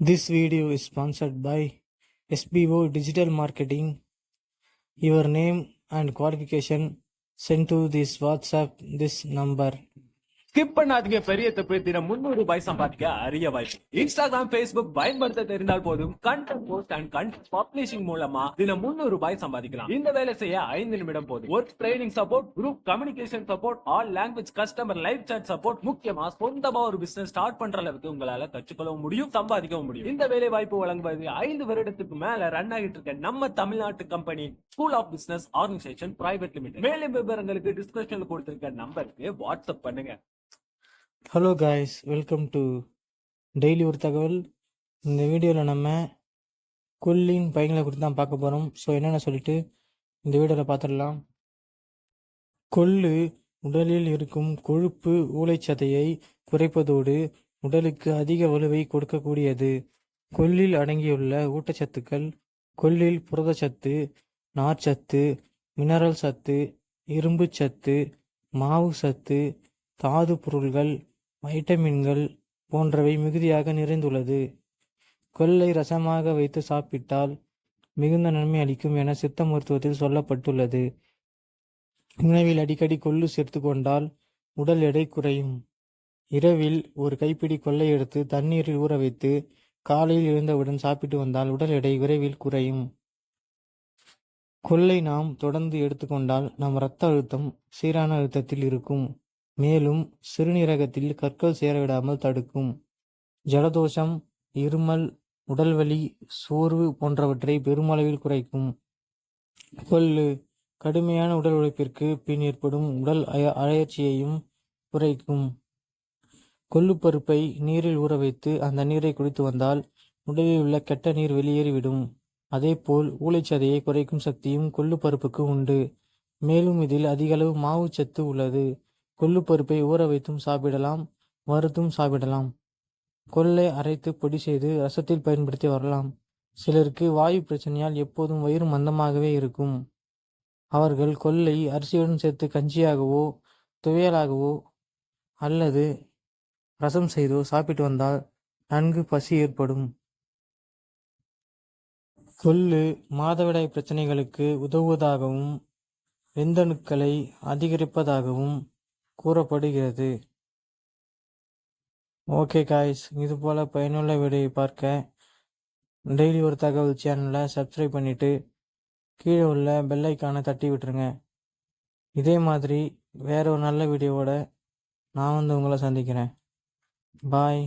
This video is sponsored by SBO Digital Marketing. Your name and qualification sent to this WhatsApp this number. Skip பண்ணாதீங்க. பெரிய தப்பு. தினம் 300 ரூபாய் சம்பாதிக்க அரிய வாய்ப்பு. இன்ஸ்டாகிராம், Facebook பயன்படுத்த தெரிந்தால் போதும். Content post and content publishing மூலமா தினம் 300 ரூபாய் சம்பாதிக்கலாம். இந்த வேலை செய்ய 5 நிமிடம் போதும். Work training support, group communication support, all language customer live chat support, முக்கியமா சொந்தமா ஒரு பிசினஸ் ஸ்டார்ட் பண்ற அளவுக்கு உங்களால கற்றுக்கொள்ளவும் முடியும், சம்பாதிக்கவும் முடியும். இந்த வேலை வாய்ப்பு வழங்குவது 5 வருடத்துக்கு மேல ரன் ஆகிட்டு இருக்க நம்ம தமிழ்நாட்டு company school of business organisation private limited. மேலும் விவரங்களுக்கு டிஸ்கிரிப்ஷன்ல கொடுத்திருக்க நம்பருக்கு வாட்ஸ்அப் பண்ணுங்க. Hello guys, welcome to daily ஒரு தகவல். இந்த வீடியோவில் நம்ம கொல்லின் பயன்களை குறித்து தான் பார்க்க போகிறோம். ஸோ என்னென்ன சொல்லிட்டு இந்த வீடியோவில் பார்த்துடலாம். கொள்ளு உடலில் இருக்கும் கொழுப்பு ஊளைச்சதையை குறைப்பதோடு உடலுக்கு அதிக வலுவை கொடுக்கக்கூடியது. கொள்ளில் அடங்கியுள்ள ஊட்டச்சத்துக்கள்: கொள்ளில் புரதச்சத்து, நார்ச்சத்து, மினரல் சத்து, இரும்பு சத்து, மாவு சத்து, தாது பொருள்கள், வைட்டமின்கள் போன்றவை மிகுதியாக நிறைந்துள்ளது. கொல்லை ரசமாக வைத்து சாப்பிட்டால் மிகுந்த நன்மை அளிக்கும் என சித்த மருத்துவத்தில் சொல்லப்பட்டுள்ளது. உணவில் அடிக்கடி கொள்ளு சேர்த்து கொண்டால் உடல் எடை குறையும். இரவில் ஒரு கைப்பிடி கொல்லை எடுத்து தண்ணீரில் ஊற வைத்து காலையில் எழுந்தவுடன் சாப்பிட்டு வந்தால் உடல் எடை விரைவில் குறையும். கொல்லை நாம் தொடர்ந்து எடுத்துக்கொண்டால் நம் இரத்த அழுத்தம் சீரான அழுத்தத்தில் இருக்கும். மேலும் சிறுநீரகத்தில் கற்கள் சேரவிடாமல் தடுக்கும். ஜலதோஷம், இருமல், உடல்வலி, சோர்வு போன்றவற்றை பெருமளவில் குறைக்கும். கொள்ளு கடுமையான உடல் உழைப்பிற்கு பின் ஏற்படும் உடல் அயற்சியையும் குறைக்கும். கொள்ளுப்பருப்பை நீரில் ஊற வைத்து அந்த நீரை குடித்து வந்தால் உடலில் உள்ள கெட்ட நீர் வெளியேறிவிடும். அதேபோல் ஊளைச்சதையை குறைக்கும் சக்தியும் கொள்ளு பருப்புக்கு உண்டு. மேலும் இதில் அதிகளவு மாவு சத்து உள்ளது. கொள்ளுப்பருப்பை ஊற வைத்தும் சாப்பிடலாம், வறுத்தும் சாப்பிடலாம். கொல்லை அரைத்து பொடி செய்து ரசத்தில் பயன்படுத்தி வரலாம். சிலருக்கு வாயு பிரச்சனையால் எப்போதும் வயிறு மந்தமாகவே இருக்கும். அவர்கள் கொல்லை அரிசியுடன் சேர்த்து கஞ்சியாகவோ துவையலாகவோ அல்லது ரசம் செய்தோ சாப்பிட்டு வந்தால் நன்கு பசி ஏற்படும். கொள்ளு மாதவிடாய் பிரச்சனைகளுக்கு உதவுவதாகவும் விந்தணுக்களை அதிகரிப்பதாகவும் கூறப்படுகிறது. ஓகே காய்ஸ், இது போல் பயனுள்ள வீடியோவை பார்க்க டெய்லி ஒரு தகவல் சேனலை சப்ஸ்கிரைப் பண்ணிவிட்டு கீழே உள்ள பெல் ஐக்கானை தட்டி விட்டுருங்க. இதே மாதிரி வேற ஒரு நல்ல வீடியோவோட நான் உங்களை சந்திக்கிறேன். பாய்.